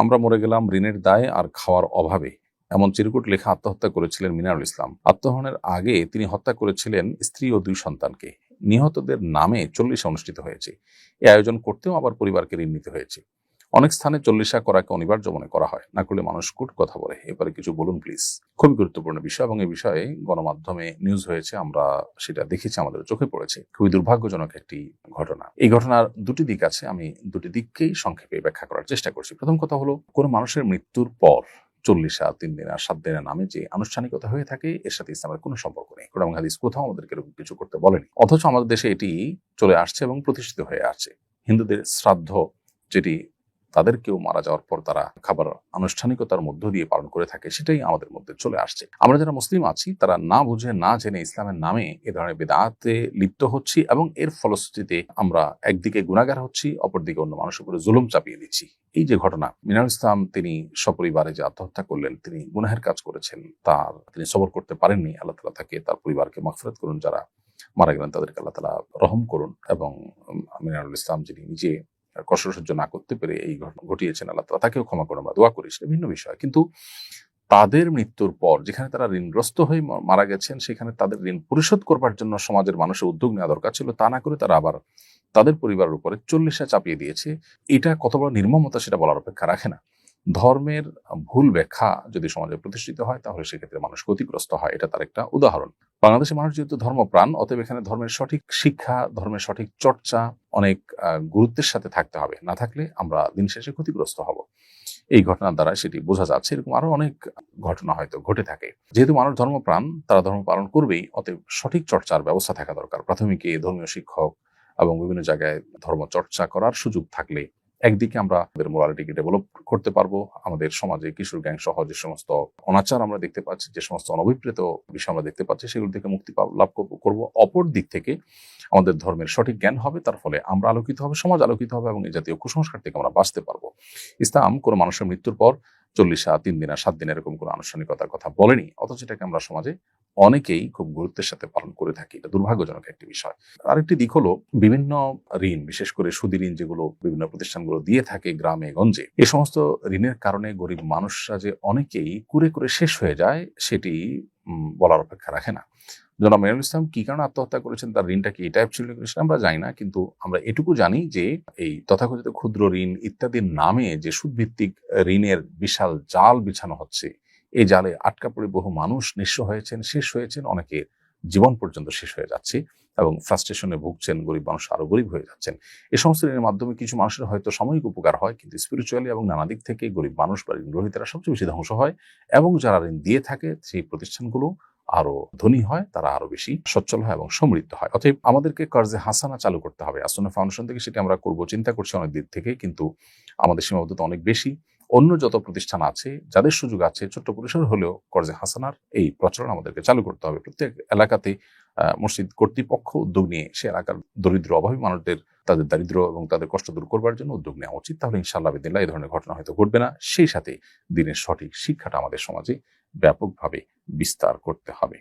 আমরা মরে গেলাম ঋণের দায়ে আর খাওয়ার অভাবে, এমন চিরকুট লেখা আত্মহত্যা করেছিলেন মিনারুল ইসলাম। আত্মহননের আগে তিনি হত্যা করেছিলেন স্ত্রী ও 2 সন্তানকে। নিহতদের নামে 40 অনুষ্ঠিত হয়েছে। এই আয়োজন করতেও আবার পরিবারকে ঋণ নিতে হয়েছে। অনেক স্থানে 40 করাকে অনিবার্য মনে করা হয়, না করলে মানুষ কুট কথা বলে। এবারে কিছু বলুন প্লিজ। খুবই গুরুত্বপূর্ণ বিষয় এবং এই বিষয়ে গণমাধ্যমে নিউজ হয়েছে, আমরা সেটা দেখেছি, আমাদের চোখে পড়েছে। খুবই দুর্ভাগ্যজনক একটি ঘটনা। এই ঘটনার দুটি দিক আছে, আমি দুটি দিককেই সংক্ষেপে ব্যাখ্যা করার চেষ্টা করছি। প্রথম কথা হলো, কোনো মানুষের মৃত্যুর পর 40 3 দিন আর 7 দিনের নামে যে আনুষ্ঠানিকতা হয়ে থাকে, এর সাথে ইসলামের কোনো সম্পর্ক নেই। কোরআন হাদিস কোথাও আমাদেরকে এরকম কিছু করতে বলেনি। অথচ আমাদের দেশে এটি চলে আসছে এবং প্রতিষ্ঠিত হয়ে আসছে। হিন্দুদের শ্রাদ্ধ, যেটি তাদের কেউ মারা যাওয়ার পর তারা খাবার আনুষ্ঠানিকতার মধ্য দিয়ে পালন করে থাকে, সেটাই আমাদের মধ্যে চলে আসছে। আমরা যারা মুসলিম আছি তারা না বুঝে না জেনে ইসলামের নামে এ ধরনের বিদআতে লিপ্ত হচ্ছি এবং এর ফলশ্রুতিতে আমরা একদিকে গুনাহগার হচ্ছি, অপরদিকে অন্য মানুষের উপরে জুলুম চাপিয়ে দিচ্ছি। এই যে ঘটনা, মিনারুল ইসলাম তিনি সপরিবারে যে আত্মহত্যা করলেন, তিনি গুনাহের কাজ করেছেন, তিনি সবর করতে পারেননি। আল্লাহ তাআলা তাকে, তার পরিবারকে মাগফিরাত করুন। যারা মারা গেলেন তাদেরকে আল্লাহ তাআলা রহম করুন। এবং মিনারুল ইসলাম যিনি নিজে কষ্ট সহ্য না করতে পেরে এই ঘটনা ঘটিয়েছেন, আল্লাহ তাআলা তাকেও ক্ষমা করে, আমরা দোয়া করি, সেটা ভিন্ন বিষয়। কিন্তু তাদের মৃত্যুর পর যেখানে তারা ঋণগ্রস্ত হয়ে মারা গেছেন, সেখানে তাদের ঋণ পরিশোধ করবার জন্য সমাজের মানুষের উদ্যোগ নেওয়া দরকার ছিল। তা না করে তারা আবার তাদের পরিবারের উপরে 40 চাপিয়ে দিয়েছে। এটা কত বড় নির্মমতা সেটা বলার অপেক্ষা রাখে না। ধর্মের ভুল ব্যাখ্যা যদি সমাজে প্রতিষ্ঠিত হয়, তাহলে সেক্ষেত্রে মানুষ ক্ষতিগ্রস্ত হয়। এটা তার একটা উদাহরণ। বাংলাদেশের মানুষ যেহেতু ধর্মপ্রাণ, অতএব এখানে ধর্মের সঠিক শিক্ষা, ধর্মের সঠিক চর্চা অনেক গুরুত্বের সাথে থাকতে হবে। না থাকলে আমরা দিন শেষে ক্ষতিগ্রস্ত হব। এই ঘটনার দ্বারা সেটি বোঝা যাচ্ছে। এরকম আরো অনেক ঘটনা হয়তো ঘটে থাকে। যেহেতু মানুষ ধর্মপ্রাণ, তারা ধর্ম পালন করবেই, অতএব সঠিক চর্চার ব্যবস্থা থাকা দরকার। প্রাথমিকে ধর্মীয় শিক্ষক এবং বিভিন্ন জায়গায় ধর্ম চর্চা করার সুযোগ থাকলে একদিকে আমরা আমাদের মোরালিটিকে ডেভেলপ করতে পারবো। আমাদের সমাজে কিশোর গ্যাং সহ যে সমস্ত অনাচার আমরা দেখতে পাচ্ছি, যে সমস্ত অনভিপ্রেত বিষয় আমরা দেখতে পাচ্ছি, সেগুলো থেকে মুক্তি লাভ করবো। অপর দিক থেকে আমাদের ধর্মের সঠিক জ্ঞান হবে, তার ফলে আমরা আলোকিত হবে, সমাজ আলোকিত হবে এবং এই জাতীয় কুসংস্কার থেকে আমরা বাঁচতে পারবো। ইসলাম কোনো মানুষের মৃত্যুর পর 40 3 দিন আর 7 দিন এরকম কোনো আনুষ্ঠানিকতার কথা বলেনি, অথচ এটাকে আমরা সমাজে অনেকেই খুব গুরুত্বের সাথে পালন করে থাকি। এটা দুর্ভাগ্যজনক একটি বিষয়। আরেকটি দিক হলো, বিভিন্ন ঋণ, বিশেষ করে সুদী ঋণ যেগুলো বিভিন্ন প্রতিষ্ঠানগুলো দিয়ে থাকে গ্রামে গঞ্জে, এই সমস্ত ঋণের কারণে গরিব মানুষরা যে অনেকেই কুরে কুরে শেষ হয়ে যায়, সেটি বলার অপেক্ষা রাখে না। জনাব মিনারুল ইসলাম কি কারণে আত্মহত্যা করেছেন, তার ঋণটা কি এই টাইপ ছিল সেটা আমরা জানি না, কিন্তু আমরা এটুকু জানি যে এই তথাকথিত ক্ষুদ্র ঋণ ইত্যাদির নামে যে সুদভিত্তিক ঋণের বিশাল জাল বিছানো হচ্ছে, এই জালে আটকা পড়ে বহু মানুষ নিঃস্ব হয়েছেন, শেষ হয়েছেন, অনেকে জীবন পর্যন্ত শেষ হয়ে যাচ্ছে এবং ফ্রাস্ট্রেশনে ভুগছেন। গরিব মানুষ আরো গরিব হয়ে যাচ্ছেন। এই সমস্ত ঋণের মাধ্যমে কিছু মানুষের হয়তো সাময়িক উপকার হয়, কিন্তু স্পিরিচুয়ালি এবং নানা দিক থেকে গরিব মানুষ বা ঋণ গ্রহীতারা সবচেয়ে বেশি ধ্বংস হয়। এবং যারা ঋণ দিয়ে থাকে, সেই প্রতিষ্ঠানগুলো আরো ধনী হয়, তারা আরো বেশি সচ্ছল হয় এবং সমৃদ্ধ হয়। অতএব আমাদেরকে কর্জে হাসানা চালু করতে হবে। আসনা ফাউন্ডেশন থেকে সেটা আমরা করবো, চিন্তা করছি অনেক দিক থেকে, কিন্তু আমাদের সীমাবদ্ধতা অনেক বেশি। অন্য যত প্রতিষ্ঠান আছে, যাদের সুযোগ আছে, ছোট্ট পরিসর হলেও কর্জে হাসানার এই প্রচলন আমাদেরকে চালু করতে হবে। প্রত্যেক এলাকাতে মসজিদ কর্তৃপক্ষ উদ্যোগ নিয়ে সে এলাকার দরিদ্র অভাবী মানুষদের তাদের দারিদ্র এবং তাদের কষ্ট দূর করবার জন্য উদ্যোগ নেওয়া উচিত। তাহলে ইনশাআল্লাহ বিদিল্লাহ এই ধরনের ঘটনা হয়তো ঘটবে না। সেই সাথে দিনের সঠিক শিক্ষাটা আমাদের সমাজে ব্যাপকভাবে বিস্তার করতে হবে।